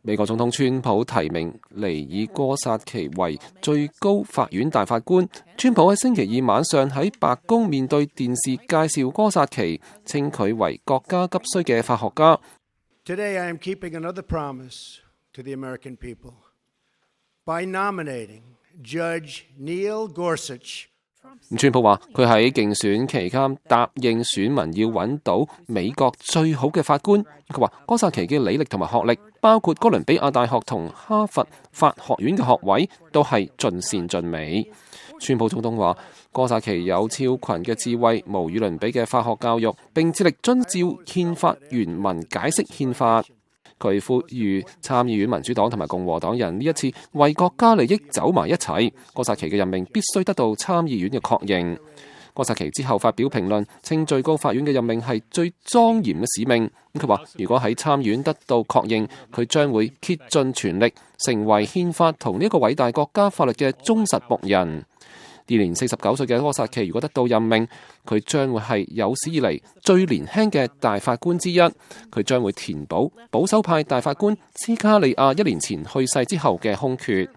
美國總統川普提名尼爾哥薩奇為最高法院大法官。川普喺星期二晚上喺白宮面對電視介紹哥薩奇，稱佢為國家急需嘅法學家。Today I am keeping another promise to the American people by nominating Judge Neil Gorsuch。川普話佢喺競選期間答應選民要揾到美國最好嘅法官。佢話哥薩奇嘅履歷同埋學歷，包括哥倫比亞大學同哈佛法學院嘅學位，都係盡善盡美。川普總統話哥薩奇有超群嘅智慧、無與倫比嘅法學教育，並致力遵照憲法原文解釋憲法。佢呼籲參議院民主黨同埋共和黨人呢一次為國家利益走埋一齊。哥薩奇嘅任命必須得到參議院嘅確認。哥薩奇之後發表評論，稱最高法院嘅任命係最莊嚴嘅使命。佢話如果喺參議院得到確認，佢將會竭盡全力成為憲法同呢一個偉大國家法律嘅忠實僕人。現年49歲嘅哥薩奇如果得到任命，佢將會係有史以嚟最年輕嘅大法官之一。佢將會填補保守派大法官斯卡利亞1年前去世之後嘅空缺。